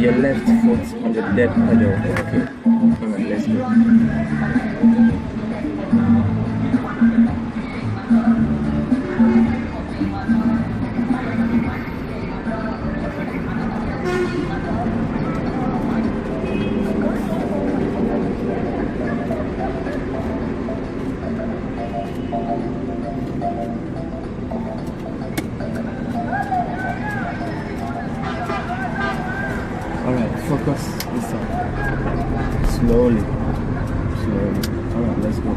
your left foot on the dead pedal. Okay. Alright, let's go. Alright, focus this side. Slowly. Alright, let's go.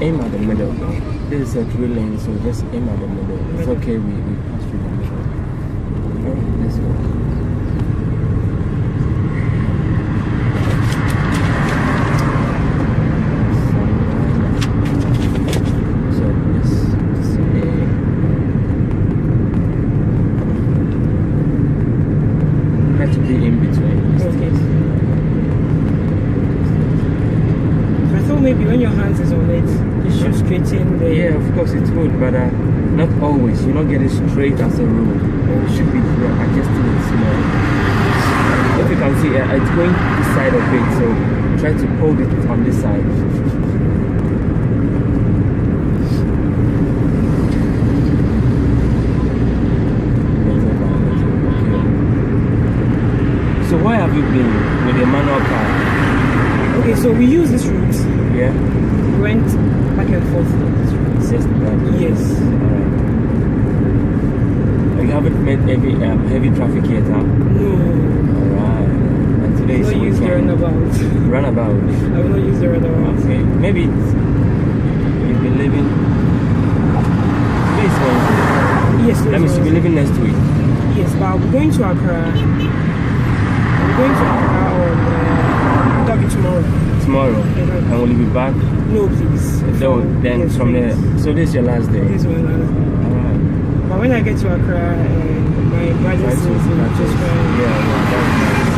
Aim at the middle. This is a 3 lane, so just aim at the middle. It's okay, we pass through the middle. Alright, let's go. Maybe when your hands is on it, it should straighten the... Yeah, of course it would, but not always. You don't get it straight as a rule. It should be adjusting it small. If you can see, it's going this side of it, so try to hold it on this side. So where have you been with a manual car? Okay, so we use this route. Yeah. We went back and forth on this route. Just that. Yes. Alright. You haven't met heavy traffic yet, huh? No. Alright. And today is not use the runabout. Runabout? I will not use the runabout. Okay. Maybe you'll be leaving. Today is Wednesday. Yes. That means you'll be leaving next week. Yes, but I'll be going to Accra. I'm going to Accra on that'll be tomorrow. Tomorrow? And will you be back? No, please. So then yes, from please. there, so this is your last day? This is my last day. Alright. But when I get to Accra, my brother says just fine. Yeah, that's nice.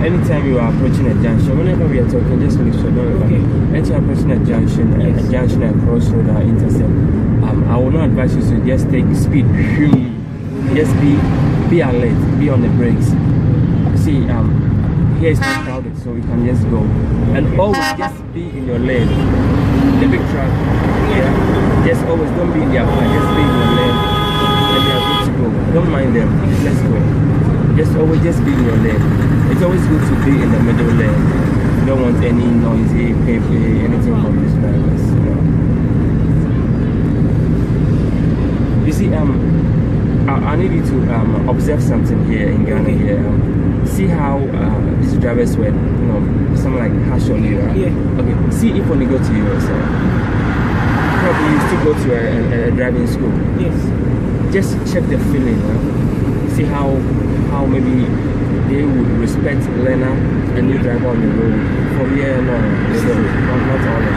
Anytime you are approaching a junction, whenever we are talking, just make sure, don't okay. Anytime you're approaching a junction, yes. a junction, a crossroad, or intercept, I will not advise you to just take speed. Just be alert, be on the brakes. See, here is not crowded, so you can just go. And always just be in your lane. The big truck, yeah. Just always don't be in their car, just be in your lane. And you are good to go. Don't mind them. Let's go. Just always just be in your lane. It's always good to be in the middle lane. You don't want any noisy, paper, anything from these drivers. You see, I need you to observe something here in Ghana here. See how these drivers were, something like harsh on you, right? Yeah. Okay. See if when you go to US, probably you still go to a driving school. Yes. Just check the feeling. See how maybe they would respect learner and new driver on the road. For here, no, not all of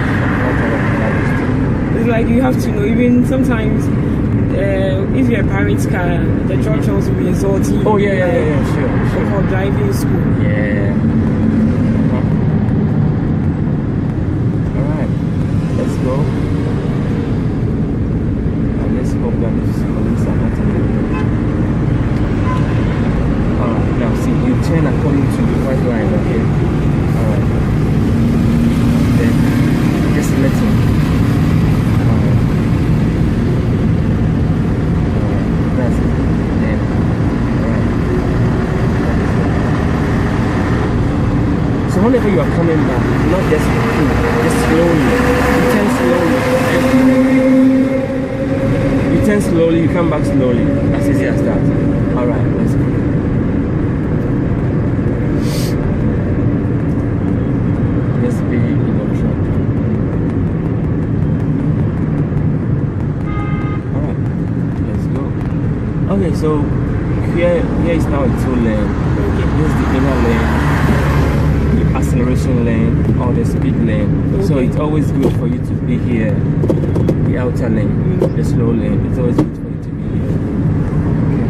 that. It's like you have to know, even sometimes if you're a private car, the truck also will insult you. Oh yeah, sure. For driving school. Yeah. Alright, let's go. And let's hope that this police are not taking. Alright, now see, you turn according to the white line, okay? Alright. Then, just let him. Alright. That's it. Then, alright. So whenever you are coming back, not just quickly, just slowly. You turn slowly, you come back slowly. As easy as that. Alright, let's go. Okay, so here is now a 2-lane. Here's the inner lane, the acceleration lane, or the speed lane. Okay. So it's always good for you to be here, the outer lane, the slow lane. It's always good for you to be here. Okay.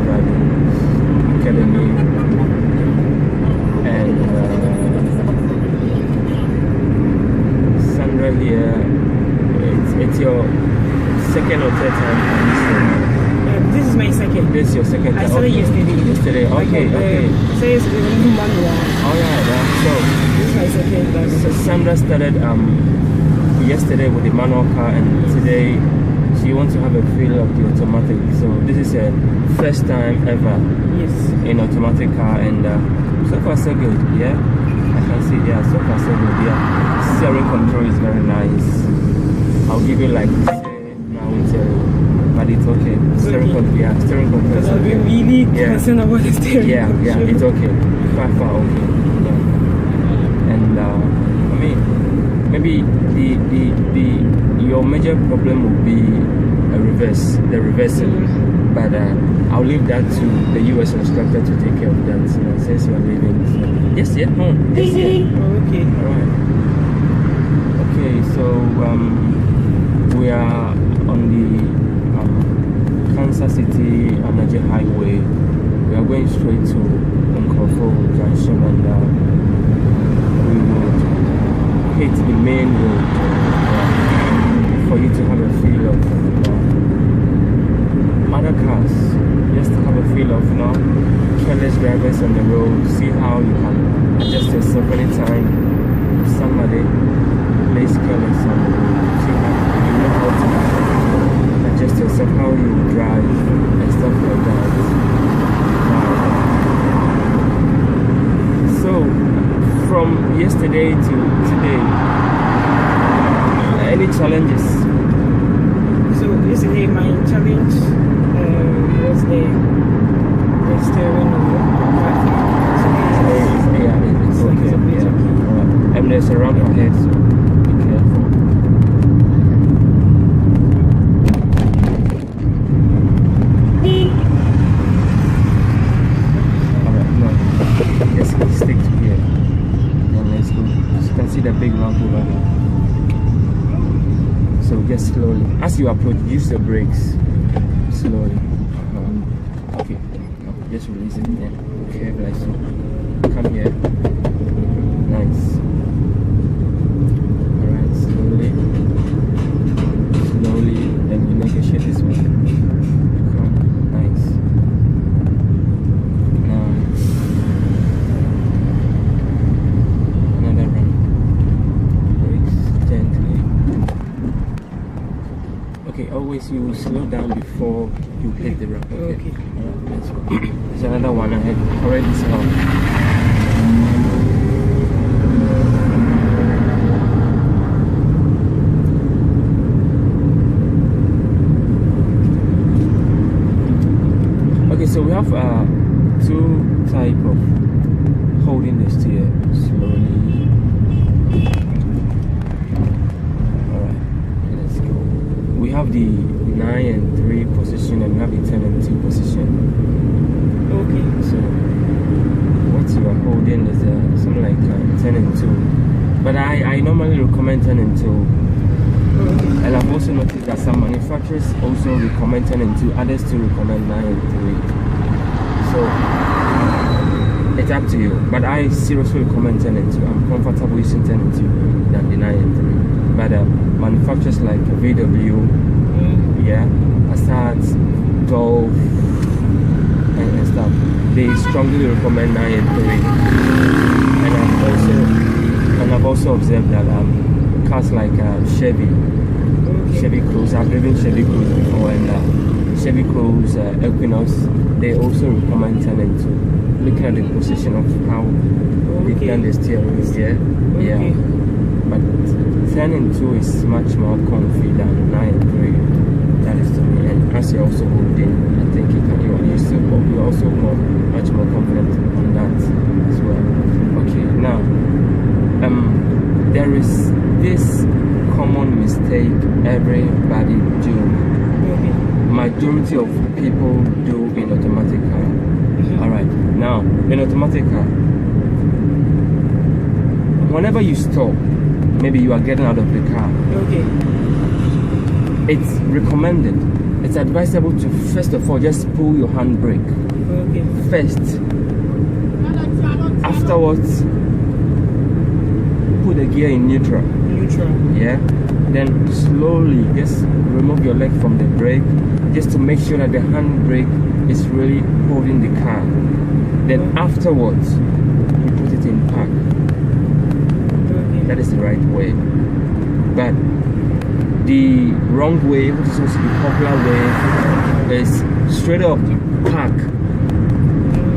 Driving Academy, and Sandra here. It's your second or third time on this road? This is my second. This is your second time? I started yesterday. Yesterday, okay. So it's a manual. Oh yeah, so this is my second time. So Sandra started yesterday with the manual car, and today she wants to have a feel of the automatic. So this is her first time ever in automatic car, and so far so good. Yeah, I can see. Yeah, so far so good. Yeah, steering control is very nice. I'll give you like now it's but it's okay. Steering control, yeah, steering control is okay. I'm really concerned about the steering control. Yeah, it's okay. Far okay. Yeah. And I mean, maybe your major problem would be the reversing. But I'll leave that to the US instructor to take care of that since you are leaving. So. Yes, yeah, home. Yes, yeah. Okay. All right. Okay, so we are on the Kansas City Anaje Highway. We are going straight to Nkrofo Junction, and we will hit the main road for you to have a feel of other cars, just to have a feel of careless drivers on the road. See how you can adjust yourself anytime somebody plays careless on the road. See how you know how to adjust yourself, how you drive and stuff like that. So from yesterday to today, any challenges? So yesterday my challenge was the steering wheel. Yeah, it's okay. Yeah. And there's a ramp ahead, so be careful. Alright, no. Just stick to here. And let's go. You can see the big ramp over there. So just slowly. As you approach, use the brakes. Slowly. Okay. Just release it. Yeah. Okay, bless you. Come here. Nice. Alright, slowly. Slowly. Then you negotiate this one. Come. Nice. Now. Another run. Brakes gently. Okay, always you slow down before you hit the ramp. Okay. Alright, let's go. There's another one ahead. Already slow. Okay, so we have two type of holding the steer slowly. Alright, let's go. We have the 9 and 3 position, and we have the 10 and 2 position. Okay. So what you are holding is something like 10 and 2. But I normally recommend 10 and 2. Okay. And I've also noticed that some manufacturers also recommend 10 and 2, others still recommend 9 and 3. So it's up to you. But I seriously recommend 10 and 2. I'm comfortable using 10 and 2 than the 9 and 3. But manufacturers like VW, Passat, Golf, and stuff, they strongly recommend 9 and 3. And I've also observed that cars like Chevy Cruze, I've driven Chevy Cruze before, and Chevy Cruze, Equinox, they also recommend 10 and 2. Looking at the position of how they can the steering is, yeah. But 10 and 2 is much more comfy than 9 and 3. That is to me. And as you're also holding, I think you're also much more confident on that as well. Okay, now there is this common mistake everybody do. Majority of people do in automatic car. Alright, now in automatic car, whenever you stop, maybe you are getting out of the car, Okay. it's recommended it's advisable to first of all just pull your handbrake first. Afterwards, put the gear in neutral. Yeah. Then slowly just remove your leg from the brake, just to make sure that the handbrake is really holding the car. Then afterwards, you put it in park. That is the right way. But the wrong way, which is also the popular way, is straight up park.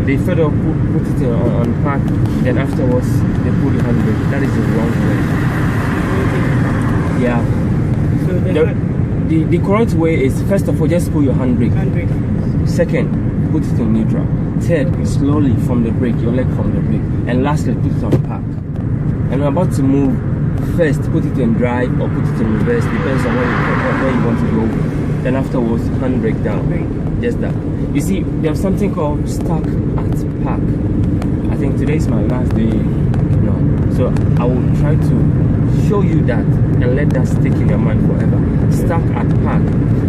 They further put it on park, then afterwards they pull the handbrake. That is the wrong way. Yeah. So the correct way is first of all just pull your handbrake. Second, put it in neutral. Third, slowly from the brake, your leg from the brake. And lastly, put it on park. And we're about to move. First, put it in drive or put it in reverse, depends on where you want to go. Then afterwards, handbrake down. Just that. You see, there's something called stuck at park. I think today is my last day, so I will try to show you that and let that stick in your mind forever. Stuck at park.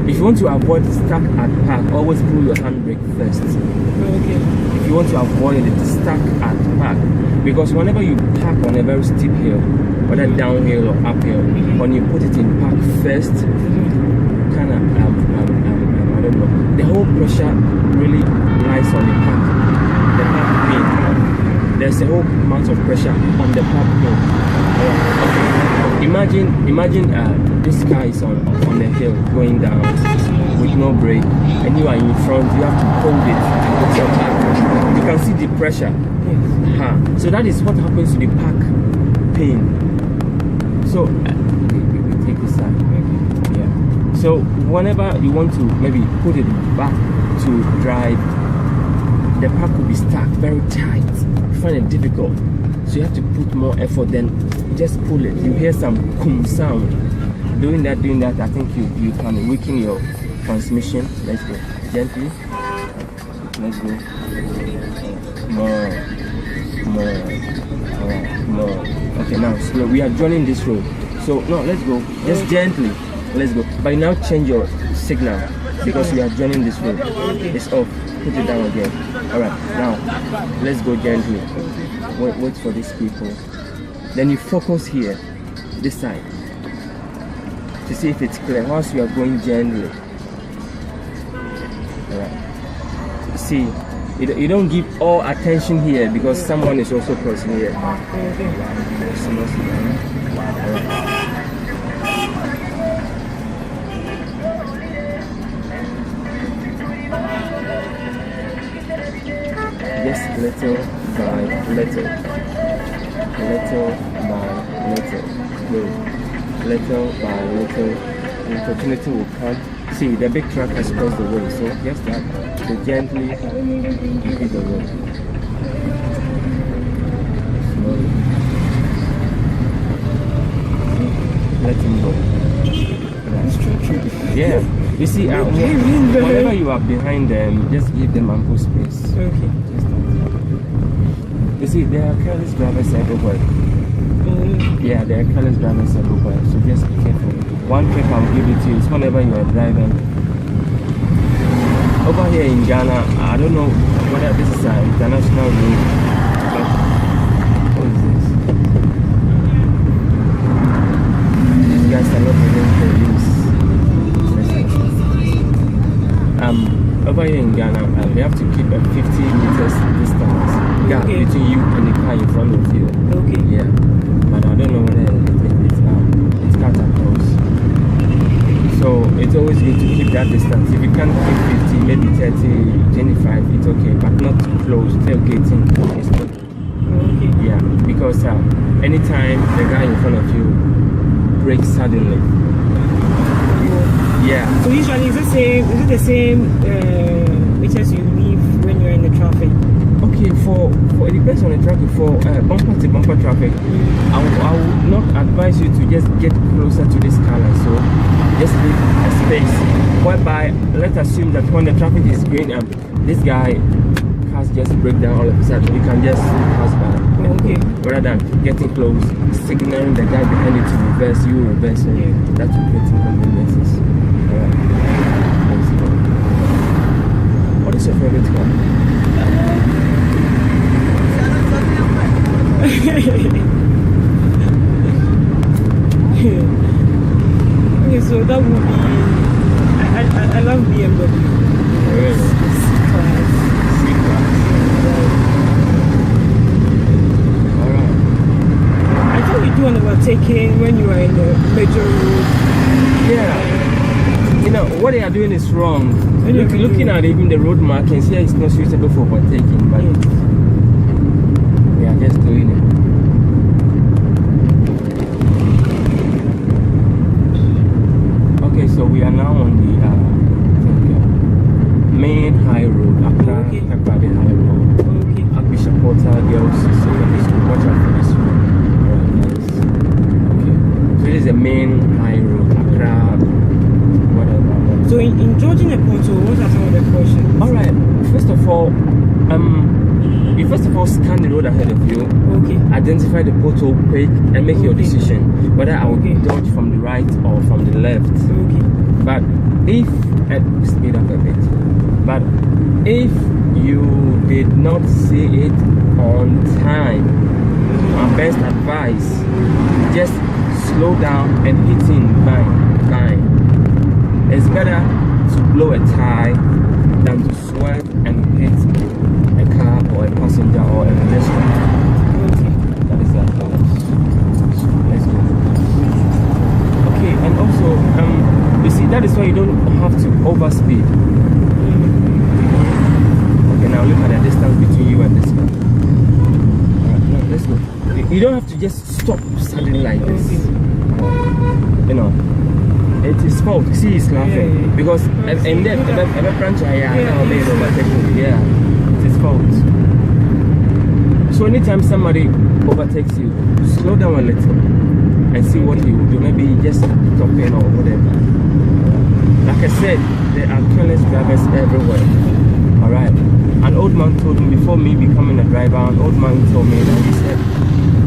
If you want to avoid stuck at park, always pull your handbrake first. If you want to avoid it, stuck at park, because whenever you park on a very steep hill, whether downhill or uphill, when you put it in park first, kind of I don't know, the whole pressure really lies on the park pin. There's a whole amount of pressure on the park pin. Okay. Imagine this car is on the hill going down with no brake, and you are in front. You have to hold it with your back. You can see the pressure. So that is what happens to the park pin. So we take this side. Yeah. So whenever you want to maybe put it back to drive, the park will be stuck very tight. You find it difficult. So you have to put more effort, then just pull it. You hear some boom sound. Doing that, I think you can weaken your transmission. Let's go. Gently. Let's go. More. Alright, more. Okay, now slow. We are joining this road. So no, let's go. Just gently. Let's go. But now change your signal because we are joining this road. It's off. Put it down again. Alright, now let's go gently. Wait for these people. Then you focus here, this side, to see if it's clear. Once you are going gently. Alright. See, you don't give all attention here because someone is also crossing here. Just little by little. Little by little. Good. Little by little. The opportunity will come. See, the big truck has crossed the way, so just that. So gently hit the road. Slowly. Let him go. Yeah. You see, whenever you are behind them, just give them ample space. Okay. You see, there are careless drivers everywhere. Yeah, there are careless drivers everywhere, so just be careful. One trick I'll give it to you is whenever you are driving. Over here in Ghana, I don't know whether this is an international road, but what is this? These guys are not even police. Over here in Ghana, they have to keep a 50 meters distance gap between you and the car in front of you. Okay. Yeah, but I don't know whether it's cut across. So it's always good to keep that distance. If you can't keep 50, maybe 30, 25, it's okay, but not close. Tailgating is not. Okay. Yeah, because anytime the guy in front of you brakes suddenly. Yeah. So usually is it the same meters you leave when you're in the traffic? Okay, for it depends on the traffic. For bumper to bumper traffic, I would not advise you to just get closer to this car like so. Just leave a space. Whereby, let's assume that when the traffic is green, this guy cars just break down all of a sudden. You can just pass by. Okay. Rather than getting close, signaling the guy behind you to reverse, you reverse, and that will create inconveniences. Alright. What's your favorite car? Okay, so that would be. I love BMW. Really? C-Class. C-Class. Alright. I thought you do an overtaking when you are in the major road. Yeah. You know, what they are doing is wrong. When you're Looking at even the road markings here, it's not suitable for overtaking, but Yes. we are just doing it. Okay, so we are now on the main high road, Accra Okay. Pepperden High Road. Okay. Archbishop Porter Girls Secondary School. Watch out for this road. Alright, nice. Okay. So this is the main high road, Accra, whatever. So in judging a pothole, what are some of the questions? Alright, first of all, you first of all scan the road ahead of you, Okay. identify the pothole quick, and make your Okay. decision whether I will Okay. dodge from the right or from the left. Okay. But if speed up a bit. But if you did not see it on time, my best advice, just slow down and hit in bang. It's better to blow a tire than to swerve and hit a car or a passenger or a pedestrian. Okay. That is that. Let's go. Okay, and also, you see, that is why you don't have to overspeed. Okay, now look at the distance between you and this car. Alright, now let's go. You don't have to just stop suddenly like this. You know, it is fault. See, he's laughing. Yeah. Because, and then, yeah, it is fault. So anytime somebody overtakes you, slow down a little and see what he will do. Maybe just stopping or whatever. Like I said, there are careless drivers everywhere. Alright. An old man told me, before me becoming a driver, an old man told me that he said,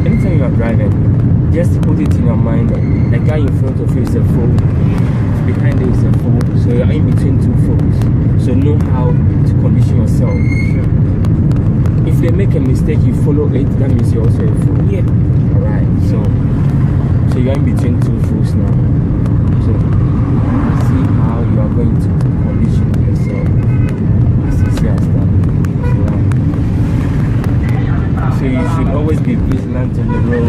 anytime you are driving, just put it in your mind that the guy in front of you is a fool, behind you is a fool, so you are in between two fools. So know how to condition yourself. If they make a mistake, you follow it, that means you're also a fool. Yeah. Alright, so you're in between two fools now. So see how you are going to condition yourself as easy as that. So you should always be vigilant on the road.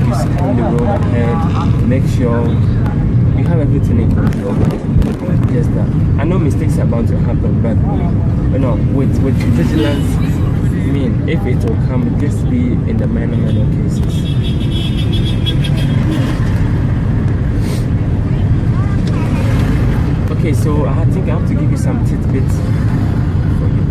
You scan the road ahead, make sure you have everything in control. Just that. I know mistakes are bound to happen, but you know, with vigilance, I mean, if it will come, just be in the minor cases. Okay, so I think I have to give you some tidbits for you.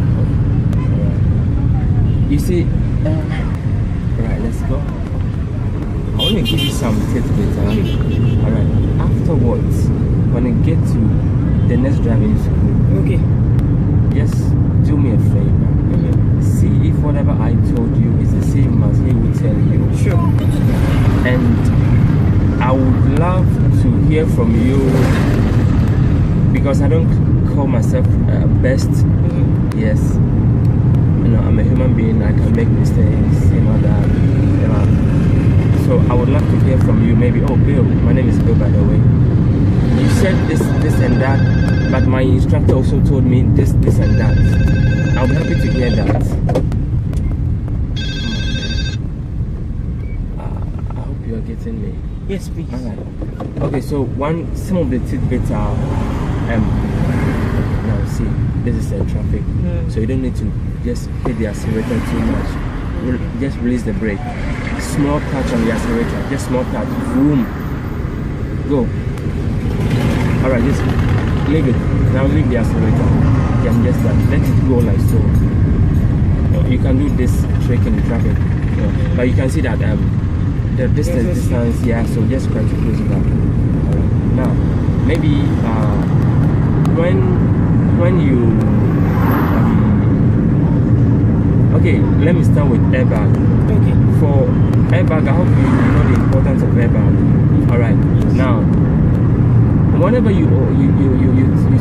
You see, alright, let's go. I want to give you some tidbits. Alright, afterwards, when I get to the next driving school, Okay. just do me a favor. See if whatever I told you is the same as he will tell you. Sure. And I would love to hear from you, because I don't call myself best. Yes, you know, I'm a human being. I can make mistakes, you know that. You know. So I would love to hear from you. Maybe, oh Bill, my name is Bill, by the way. You said this and that, but my instructor also told me this and that. I'll be happy to hear that. I hope you are getting me. Yes, please. Alright. Okay, so some of the tidbits are now see, this is traffic, so you don't need to just hit the accelerator too much. Just release the brake. Small touch on the accelerator, just small touch. Boom. Go. Alright, just leave it. Now leave the accelerator. Yeah, just that. Let it go like so. You can do this trick in the traffic, but you can see that the distance, yeah. So just try to close it up. Alright. Now, maybe when you okay, let me start with airbag. Okay. For airbag, I hope you know the importance of airbag. Alright. Now, whenever you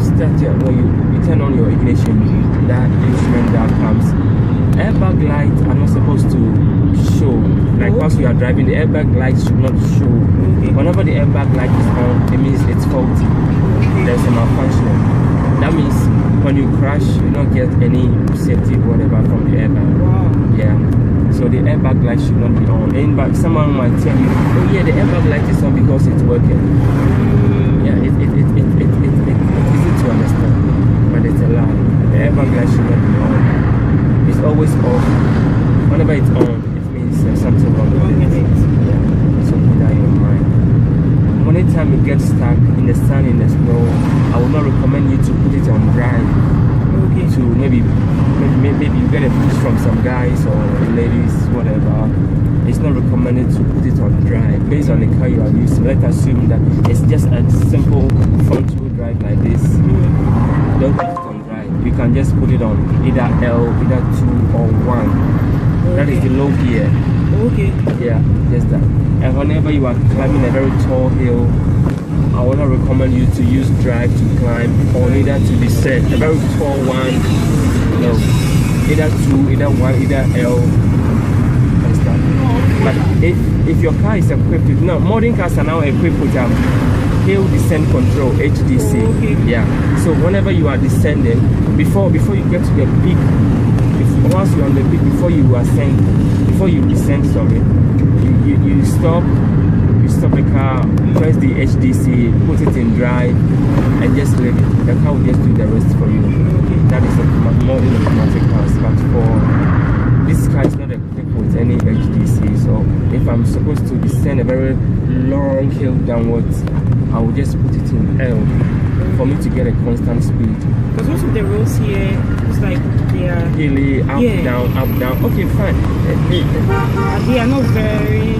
start you turn on your ignition, that instrument that comes, airbag lights are not supposed to show. Like once you are driving, the airbag lights should not show. Whenever the airbag light is on, it means it's faulty. There's a malfunction. That means when you crash, you don't get any safety whatever from the airbag. Wow. Yeah. So the airbag light should not be on. And but someone might tell you, oh yeah, the airbag light is on because it's working. Yeah, it's easy to understand, but it's a lie. The airbag light should not be on. It's always off. Whenever it's on, it means there's something wrong with it. Yeah. So put that in mind. Anytime you get stuck in the sun, in the snow, I would not recommend you to put it on drive. To maybe you get a push from some guys or ladies, whatever. It's not recommended to put it on drive based on the car you are using. Let's assume that it's just a simple front-wheel drive like this. Don't put it on drive. You can just put it on either L, either 2 or 1. That is the low gear. Yeah, just that. And whenever you are climbing a very tall hill, I would not recommend you to use drive to climb or either to descend. A very tall one, no, either 2, either 1, either L. Understand? But if your car is equipped with, no, modern cars are now equipped with hill descent control, HDC. Yeah. So whenever you are descending, before you get to the peak, once you're on the peak, before you descend, sorry, you stop. You stop the car, press the HDC, put it in drive, and just leave it. The car will just do the rest for you. That is a modern automatic car. But for this car, is not equipped with any HDC. So if I'm supposed to descend a very long hill downwards, I will just put it in L for me to get a constant speed. Because most of the roads here, it's like they are hilly, up, down. Okay, fine. They are not very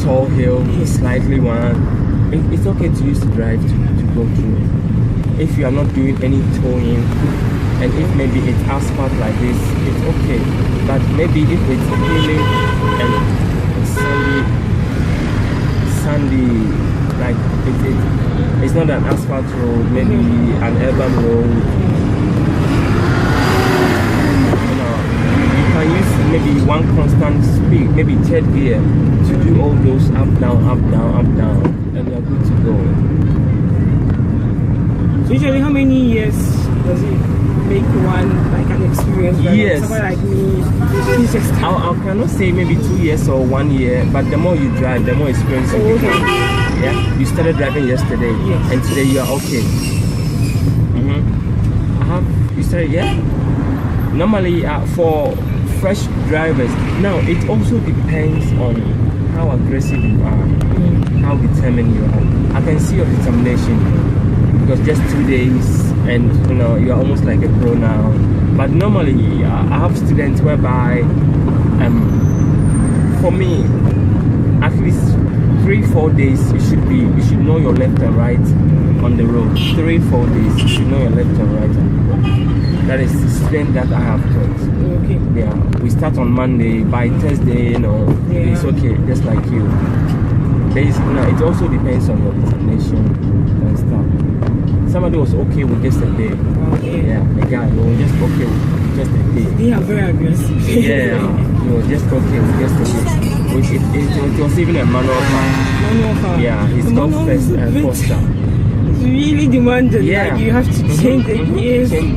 tall hill, slightly one. It's okay to use the drive to go through. If you are not doing any towing, and if maybe it's asphalt like this, it's okay. But maybe if it's hilly and sandy, like it's not an asphalt road, maybe an urban road. You can use maybe one constant speed, maybe third gear, to do all those up, down, and you are good to go. So usually, how many years does it make one like an experience? Yes. Someone like me, he's just. I cannot say maybe 2 years or 1 year, but the more you drive, the more experience you become. Yeah. You started driving yesterday, and today you are okay. You started, normally for fresh drivers, now it also depends on how aggressive you are, how determined you are. I can see your determination because just 2 days and you are almost like a pro now. But normally I have students whereby for me at least 3-4 days you should know your left and right on the road. 3-4 days you should know your left and right. That is the strength that I have taught. Yeah, we start on Monday. By Thursday, it's okay, just like you. It also depends on your determination and stuff. Somebody was okay with just a day. Yeah, the guy was just okay with just a day. They are very aggressive. Yeah, he was just okay with just a day. It was even a manual car. Yeah, he's got first and Foster. Really demanding. Like you have to change the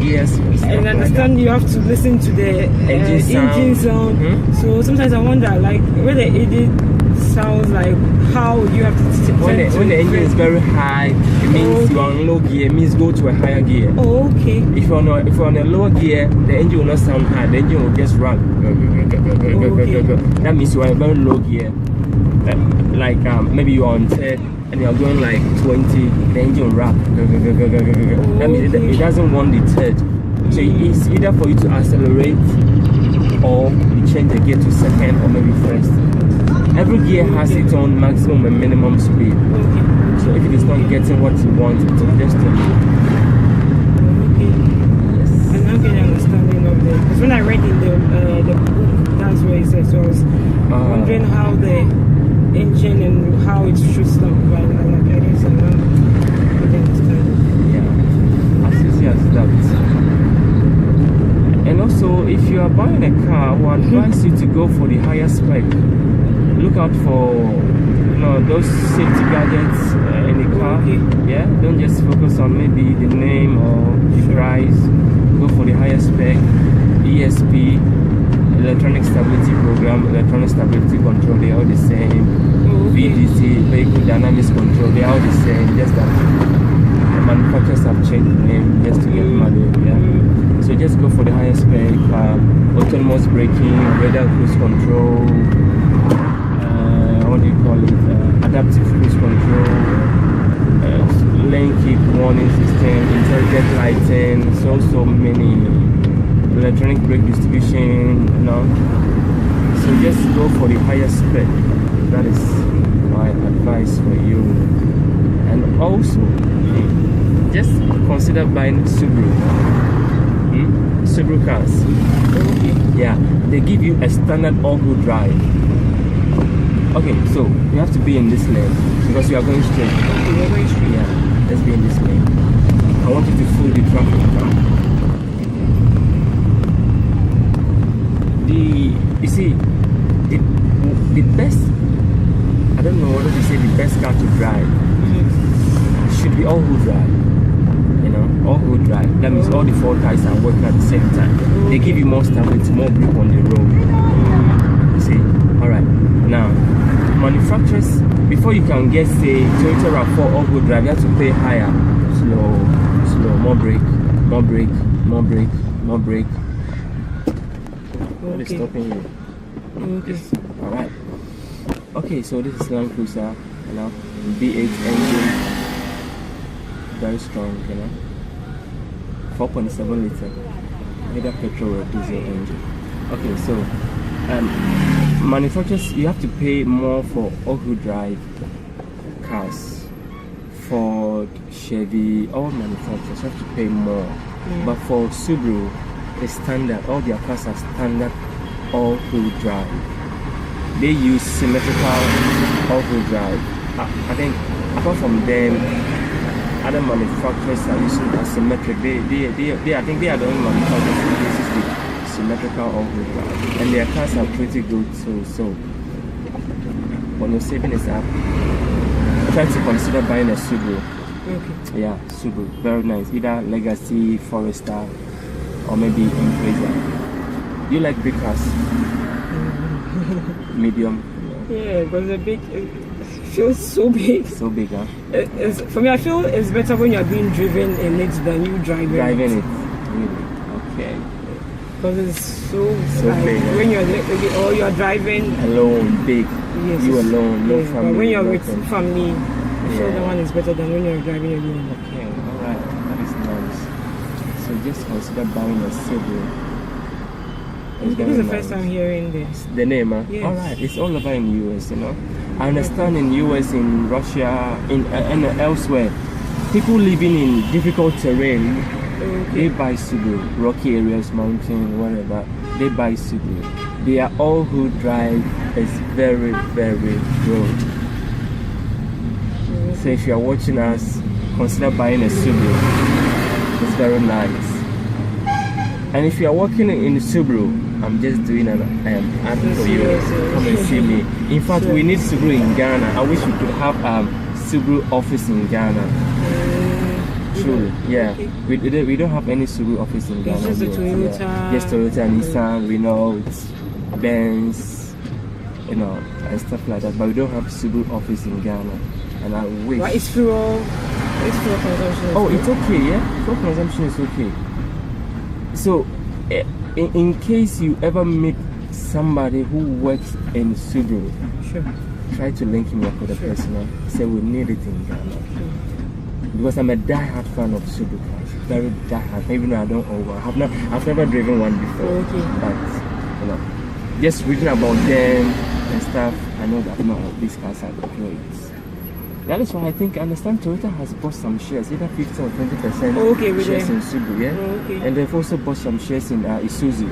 gears. And understand you have to listen to the engine sound. So sometimes I wonder, like, when the engine sounds like, how you have to when the engine is very high, it means you are on low gear. It means go to a higher gear. If you're on a lower gear, the engine will not sound high. The engine will just run. That means you are in a very low gear. Like maybe you are on 10 and you are going like 20, the engine will rap. That means it doesn't want the third. So it's either for you to accelerate or you change the gear to second or maybe first. Every gear has its own maximum and minimum speed. So if it is not getting what you want, it will just tell you. Yes. I'm not getting understanding of this. Because when I read in the book, that's what it says. So I was wondering how the engine and how it shoots up. So if you are buying a car, I would advise you to go for the higher spec. Look out for those safety gadgets in the car. Yeah, don't just focus on maybe the name or the price. Go for the higher spec. ESP, electronic stability program, electronic stability control, they are all the same. VDC, vehicle dynamics control, they are all the same. Just that the manufacturers have changed the name just to get money. Yeah. So just go for the higher spec. Autonomous braking, radar cruise control. What do you call it? Adaptive cruise control, lane keep warning system, intelligent lighting, so many, electronic brake distribution, So just go for the highest spec. That is my advice for you. And also, just consider buying Subaru. Subaru cars. Yeah, they give you a standard all-wheel drive. Okay, so you have to be in this lane because you are going straight. Okay, you're going straight. Yeah, let's be in this lane. I want you to fool the traffic. You see, the best, I don't know what to say, the best car to drive should be all-wheel drive. All-wheel drive. That means all the four tires are working at the same time. They give you more stability, more grip on the road. You see? Alright. Now, manufacturers, before you can get, say, Toyota RAV4 all-wheel drive, you have to pay higher. Slow, more brake. What is stopping you? Okay. Alright. Okay, so this is Land Cruiser, V8 engine, very strong, 4.7 liter, either petrol or diesel engine. Okay, so manufacturers, you have to pay more for all-wheel drive cars. Ford, Chevy, all manufacturers have to pay more. But for Subaru, it's standard. All their cars are standard all-wheel drive. They use symmetrical all-wheel drive. I think apart from them, other manufacturers are using asymmetric. I think they are the only manufacturers who use the symmetrical all-wheel drive, and their cars are pretty good. So when your saving is up, try to consider buying a Subaru. Okay. Yeah, Subaru, very nice. Either Legacy, Forester, or maybe Impreza. Do you like big cars? Medium? Yeah, because the big, it feels so big. So big, huh? For me, I feel it's better when you're being driven in it than you driving it. Really? Okay. Because it's so big. When you're driving alone, big. Yes, you alone, no family. But when you're with family, I feel that one is better than when you're driving alone. Okay, alright, that is nice. So just consider buying a Subaru. This is the first time hearing this. The name, huh? Yes. Alright, it's all over in US, I understand in US, in Russia, and elsewhere, people living in difficult terrain, they buy Subaru. Rocky areas, mountain, whatever, they buy Subaru. Their all-wheel drive is very, very good. So if you are watching us, consider buying a Subaru. It's very nice. And if you are working in Subaru, I'm just doing an ad for you. Come and see me. In fact, we need Subaru in Ghana. I wish we could have Subaru office in Ghana. Truly, yeah. We don't have any Subaru office in Ghana. It's just Toyota. Yeah. Just Toyota, Nissan, Renault, Benz, and stuff like that. But we don't have Subaru office in Ghana. And I wish. But it's fuel consumption. Oh, it's okay, yeah. Fuel consumption is okay. So, in case you ever meet somebody who works in Subaru, try to link him up with a person. Say we need it in Ghana. Because I'm a die-hard fan of Subaru cars. Very die-hard. Even though I don't own one. I've never driven one before. But just reading about them and stuff, I know that these cars are great. That is why I understand Toyota has bought some shares, either 50 or 20% shares in Subaru, yeah? And they've also bought some shares in Isuzu.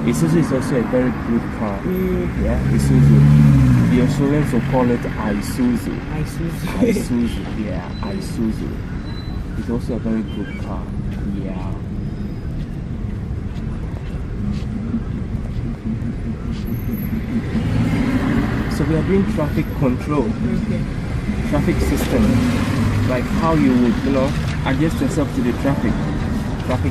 Isuzu is also a very good car. Yeah, Isuzu. The Australians will call it Isuzu. Isuzu, yeah, Isuzu. It's also a very good car. Yeah. we are doing traffic control, Okay. traffic system, like how you would, adjust yourself to the traffic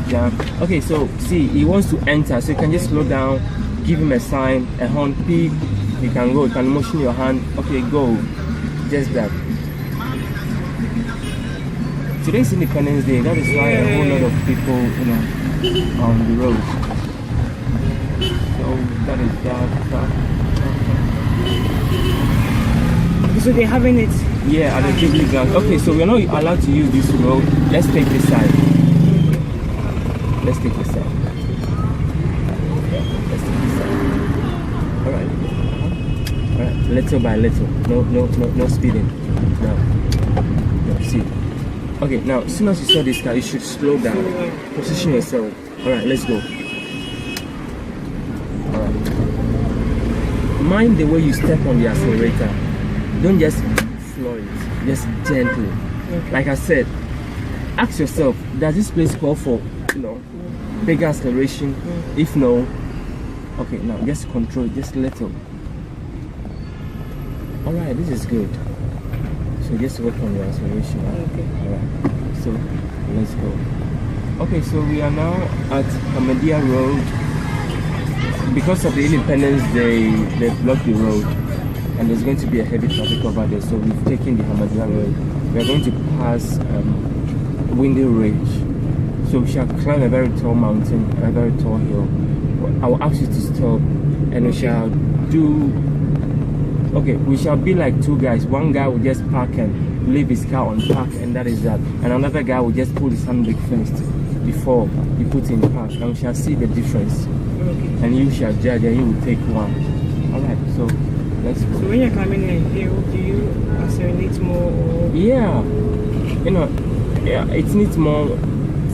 jam. Okay, so see, he wants to enter, so you can just slow down, give him a sign, a horn, beep, you can go, you can motion your hand, okay, go, just that. Today's Independence Day, that is why a whole lot of people, on the road. So that is that. So they're having it. Yeah, at the Jubilee ground. Okay, so we're not allowed to use this road. Let's take this side. Let's take this side. Yeah, let's take this side. Alright. Alright. Little by little. No speeding. No, see. Okay, now as soon as you saw this car, you should slow down. Position yourself. Alright, let's go. Alright. Mind the way you step on the accelerator. Don't just floor it, just gently. Okay. Like I said, ask yourself, does this place call for, bigger acceleration? If no, okay, now just control it, just little. Alright, this is good. So just work on your acceleration. Okay. Alright, so let's go. Okay, so we are now at Ahmadiyya Road. Because of the Independence Day, they blocked the road. And there's going to be a heavy traffic over there, so we've taken the Ahmadiyya Road. We are going to pass Windy Ridge. So we shall climb a very tall mountain, a very tall hill. I will ask you to stop, and we shall do. Okay, we shall be like two guys. One guy will just park and leave his car on park, and that is that. And another guy will just pull his handbrake first before he puts in park, and we shall see the difference. Okay. And you shall judge, and you will take one. All right, so. Let's go. So when you're coming in here, do you accelerate more or? Yeah, it needs more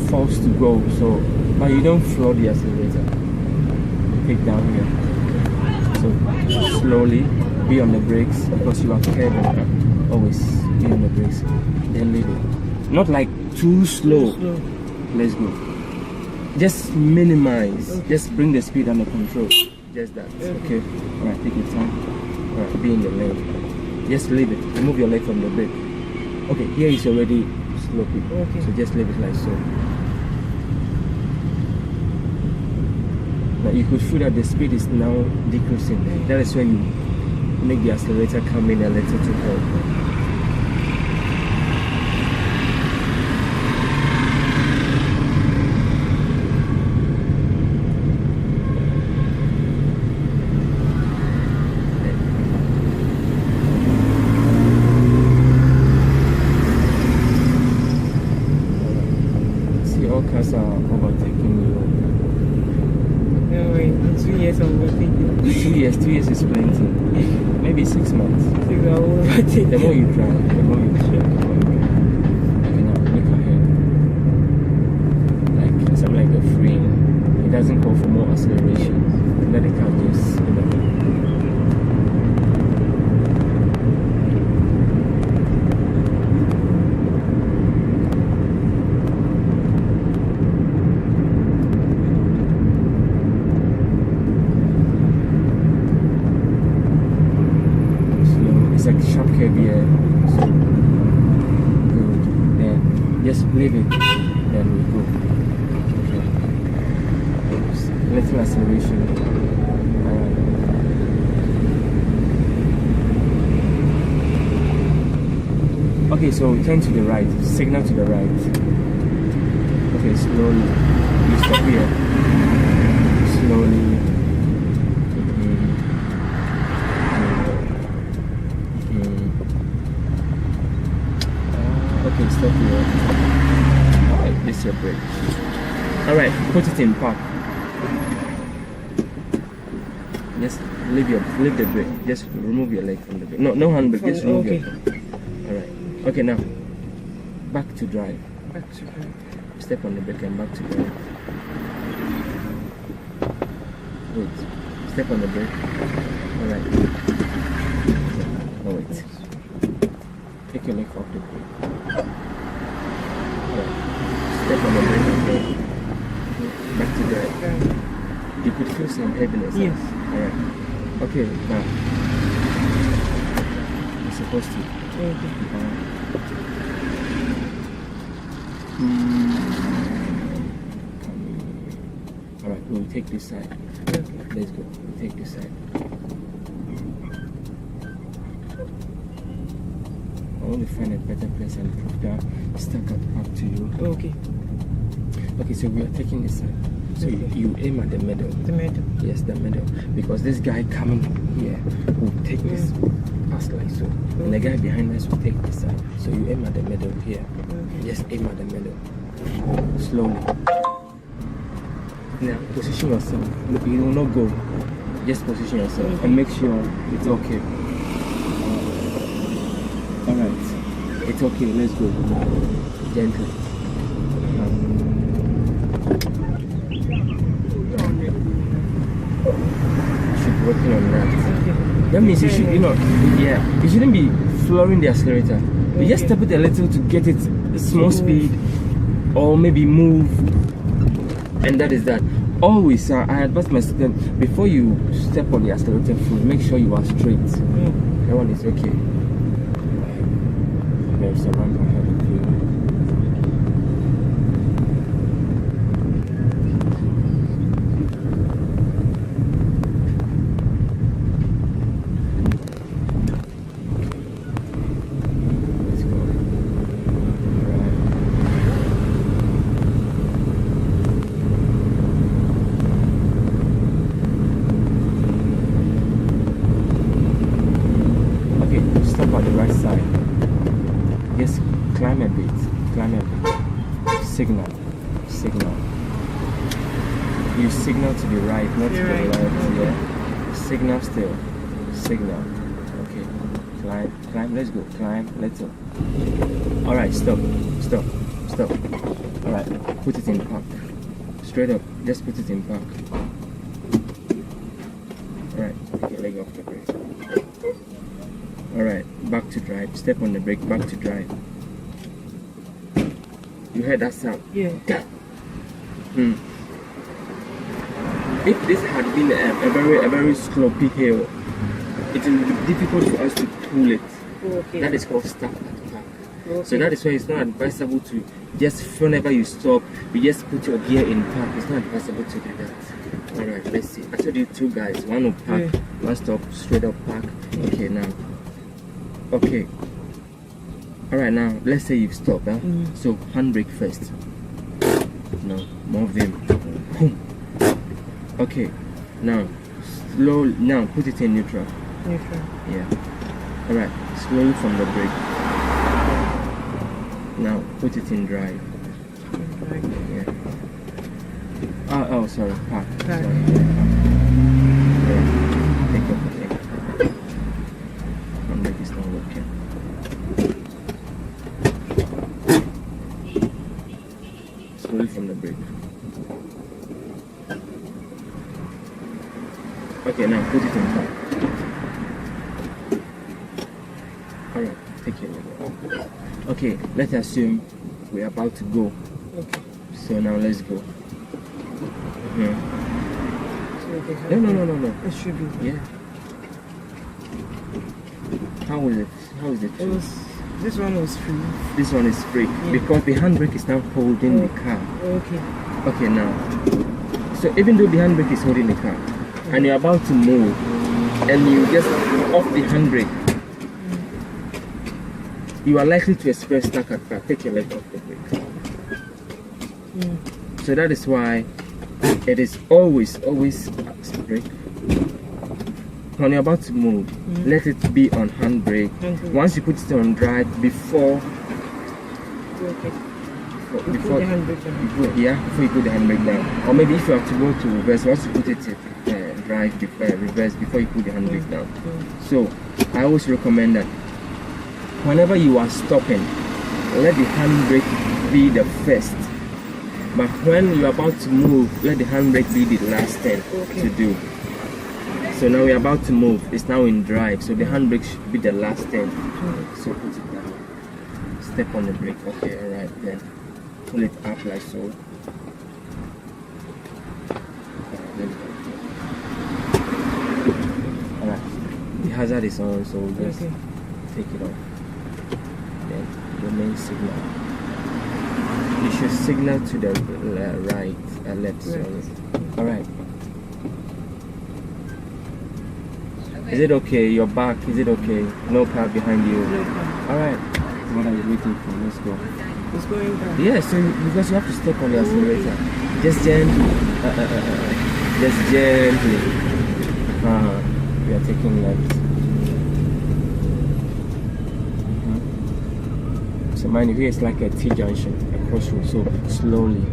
force to go. So, but you don't floor the accelerator. Take down here. So slowly, be on the brakes because you are curving. Always be on the brakes. Then leave it. Not like too slow. Let's go. Just minimize. Okay. Just bring the speed under control. Just that. Okay. All right. Take your time. Alright, be in the lane. Just leave it. Remove your leg from the brake. Okay, here is already sloping. Okay. So just leave it like so. Now you could feel that the speed is now decreasing. That is when you make the accelerator come in a little to help. Cars are overtaking you. No way, in 2 years I'm overtaking. 2 years is plenty. Maybe 6 months. So I will overtake. The more you drive, the more you share. Okay, now look ahead. Like something like a free. It doesn't call for more acceleration. Let the car just, It's like sharp curve here. So good. Then just leave it. Then we go. Okay. Little acceleration. Okay, so turn to the right. Signal to the right. Okay, slowly. You stop here. Slowly. Okay, stop here. Alright, this is your brake. Alright, put it in park. Just leave the brake. Just remove your leg from the brake. No handbrake, just remove your leg. Alright. Okay, now back to drive. Back to drive. Step on the brake and back to drive. Wait. Step on the brake. Alright. No, wait. Take your leg off the brake. Alright. Step on the brake and go. Back to drive. You could feel some heaviness. Yes. Alright. Okay, now supposed to. Okay. Alright, we'll take this side. Okay. Let's go. We'll take this side. I want to find a better place and prove that stack up to you. Okay. Okay, so we are taking this side. So you aim at the middle. The middle. Yes, the middle. Because this guy coming here will take this pass like so. And the guy behind us will take this side. So you aim at the middle here. Just aim at the middle. Slowly. Now position yourself. You will not go. Just position yourself and make sure it's okay. Alright. It's okay. Let's go. Gently. Working on that. That means you should, you shouldn't be flooring the accelerator. You just step it a little to get it small speed, or maybe move, and that is that. Always, I advise my students, before you step on the accelerator full, make sure you are straight. That one is okay. There's a ramp ahead of you. Stop at the right side. Just climb a bit. Signal. You signal to the right, not to the left. Yeah. Signal still. Okay. Climb. Let's go. Climb. Let's go. Alright, stop. Alright, put it in park. Straight up. Just put it in park. Alright, take your leg off the brake. Alright, back to drive. Step on the brake, back to drive. You heard that sound? Yeah. If this had been a very slopy hill, it will be difficult for us to pull it. Okay. That is called stop at park. Okay. So that is why it's not advisable to just, whenever you stop, you just put your gear in park. It's not advisable to do that. Alright, let's see. I told you two guys. One will park, one stop, straight up park. Okay, now. Okay. Alright, now let's say you've stopped. So handbrake first. Now move them. Boom. Okay. Now slow. Now put it in neutral. Yeah. Alright. Slowly from the brake. Now put it in drive. Yeah. Oh, sorry. Park. Sorry. Yeah. Take off. Handbrake is not working. Slowly from the brake. Okay, now put it in park. Alright, take your leg off. Okay, let's assume we're about to go. Okay. So now let's go. So No. It should be. Yeah. How is it? How is it? This one was free. This one is free because the handbrake is now holding the car. Okay. Okay, now. So even though the handbrake is holding the car, and you're about to move, and you just off the handbrake, you are likely to experience stuck at park. Take your leg off the brake. So that is why it is always brake. When you're about to move, let it be on handbrake. Once you put it on drive, before you put the handbrake down. Before you put the handbrake down. Or maybe if you have to go to reverse, once you put it drive, reverse before you put the handbrake down. So I always recommend that whenever you are stopping, let the handbrake be the first. But when you are about to move, let the handbrake be the last thing to do. So now we're about to move. It's now in drive, so the handbrake should be the last thing. So put it down. Step on the brake. Okay, alright, then pull it up like so. Alright, the hazard is on, so just take it off. Then your main signal. You should signal to the left, sorry. Alright. Is it okay? Your back, is it okay? No car behind you? No car. Alright. What are you waiting for? Let's go. It's going down. Yeah, so because you have to step on the accelerator. Just gently. Just gently. We are taking left. So mind you, here it's like a T-junction, a crossroad. So slowly.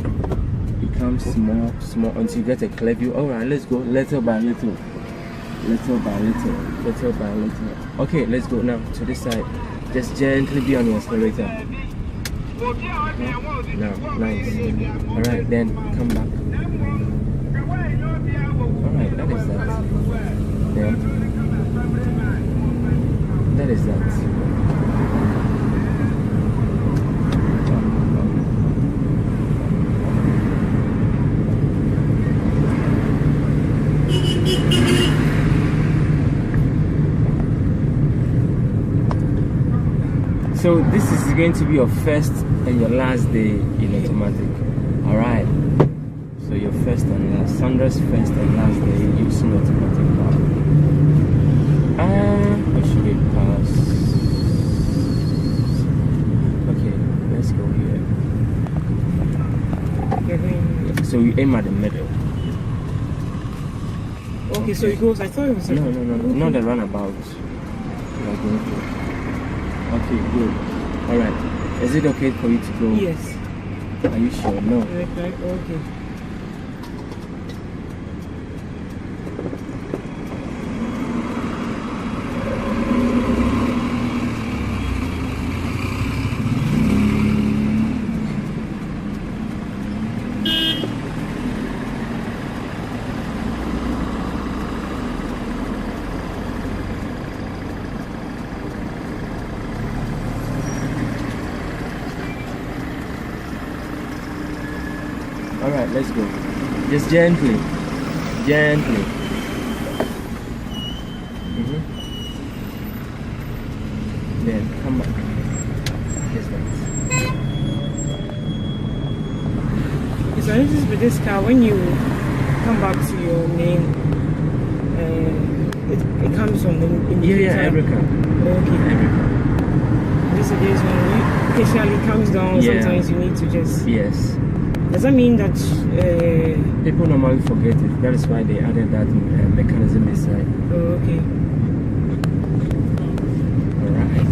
Become small until you get a clear view. Alright, let's go little by little. Little by little. Okay, let's go now to this side. Just gently be on the accelerator. Now, nice. Alright, then come back. Alright, that is that. Then, that is that. So this is going to be your first and your last day in automatic. Alright. So your first and last. Sandra's first and last day using automatic car. What should we pass? Okay, let's go here. So we aim at the middle. Okay, so it goes, I thought it was... No, not the runabout. Okay, good. Alright. Is it okay for you to go? Yes. Are you sure? No. Okay. Alright, let's go. Just gently. Gently. Then come back. Just that. So this is with this car, when you come back to your name, it comes from the indicator. Yeah, every car. Okay. Every car. This is when you occasionally comes down, sometimes you need to just... Yes. Does that mean that... people normally forget it. That is why they added that mechanism inside. Oh, okay. Alright.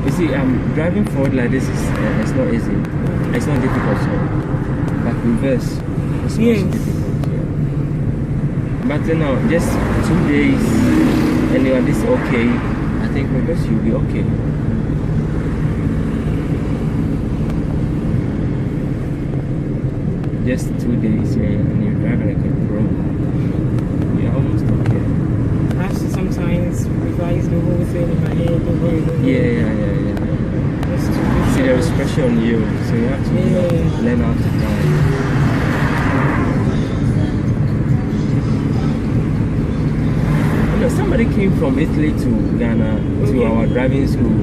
You see, driving forward like this is it's not easy. It's not difficult, sorry. But reverse is Yes. most difficult. But just 2 days and you are this okay, I think reverse you'll be okay. Just 2 days here and you're driving like a pro. You're almost okay. I have to sometimes revise the whole thing in my head over and over. Yeah. Just to be See, sure. there is pressure on you, so you have to learn how to drive. Somebody came from Italy to Ghana to our driving school,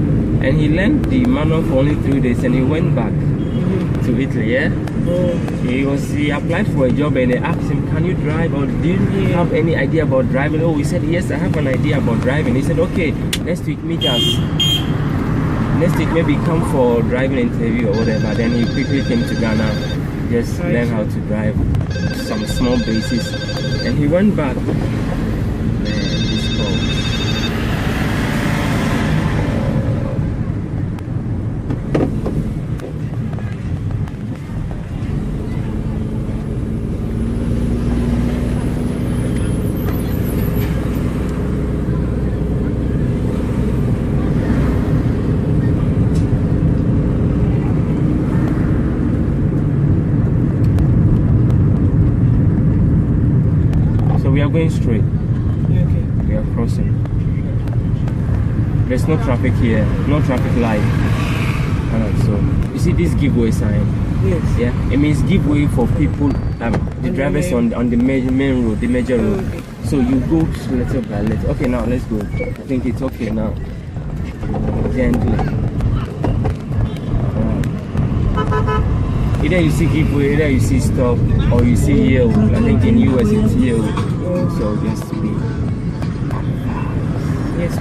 and he learned the manual for only 3 days, and he went back to Italy. Yeah, he applied for a job, and they asked him, "Can you drive, or do you have any idea about driving?" Oh, he said, "Yes, I have an idea about driving." He said, "Okay, next week meet us. Next week maybe come for driving interview or whatever." Then he quickly came to Ghana, just learn how to drive some small basis, and he went back. We are going straight. Okay. We are crossing. There's no traffic here, no traffic light. Alright, so you see this giveaway sign? Yes. Yeah, it means giveaway for people, the drivers on the main road, the major road. Okay. So you go little by little. Okay, now let's go. I think it's okay now. Gently. Either you see giveaway, either you see stop, or you see yield. I think in US it's yield. So just be. Yes.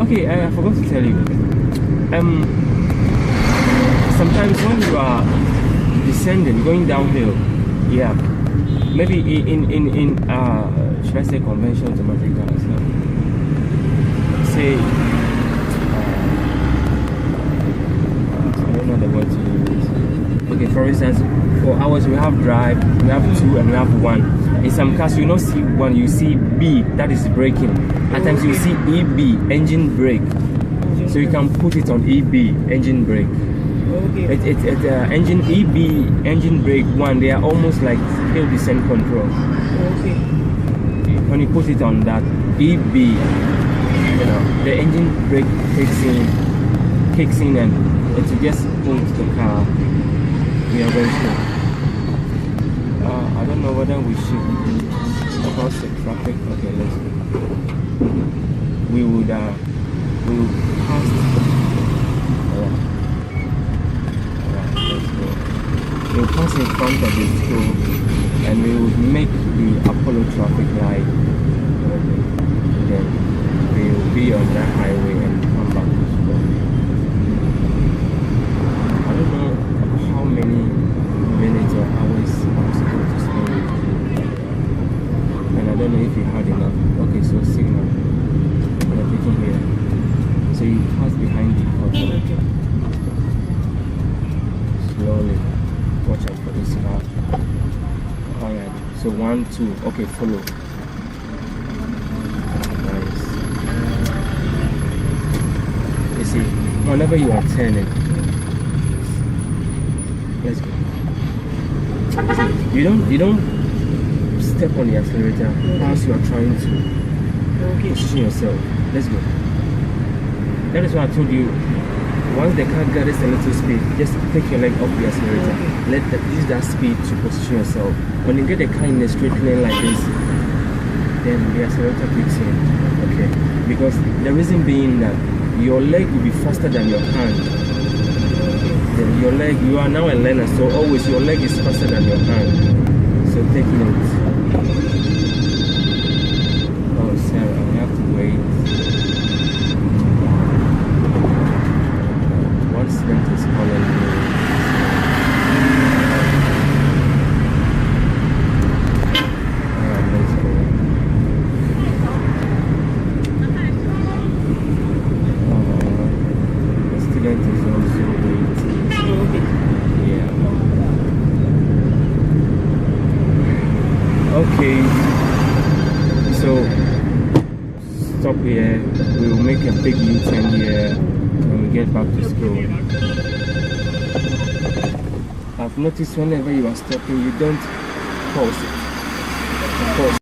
Okay, I forgot to tell you. Sometimes when you are descending, going downhill, yeah, maybe in should I say conventional automatic cars? Say, I don't know the word to use. Okay, for instance, for ours we have drive, we have 2, and we have 1. In some cars you not see 1, you see B, that is braking. At times you see EB, engine brake. So you can put it on EB, engine brake. Okay. Engine EB, engine brake 1, they are almost like hill descent control. Okay. When you put it on that EB, you know, the engine brake kicks in and it will just hold the car. We are very slow. I don't know whether we should cross the traffic. Okay, let's go. We will pass. Alright, let's go. We'll pass in front of the school and we will make the Apollo traffic light. Then we will be on that highway and come back to school. I don't know how many minutes or hours I'm supposed to spend with you. And I don't know if you had enough. Okay, so signal. We're taking here. So you pass behind the auto. Slowly. Watch out for this car. Alright. So 1, 2. Okay, follow. Nice. You see, whenever you are turning, let's go. You don't step on the accelerator whilst you are trying to position yourself. Let's go. That is why I told you, once the car gathers a little speed, just take your leg off the accelerator. Use that speed to position yourself. When you get the car in a straight lane like this, then the accelerator kicks in. Okay. Because the reason being that your leg will be faster than your hand. Then your leg, you are now a learner, so always your leg is faster than your hand. So take note. Oh, Sarah, we have to wait. One student is calling me. Alright, let's go. The student is also waiting. Yeah. Okay. So stop here. We will make a big U-turn here when we get back to school. I've noticed whenever you are stopping, you don't pause it. Pause.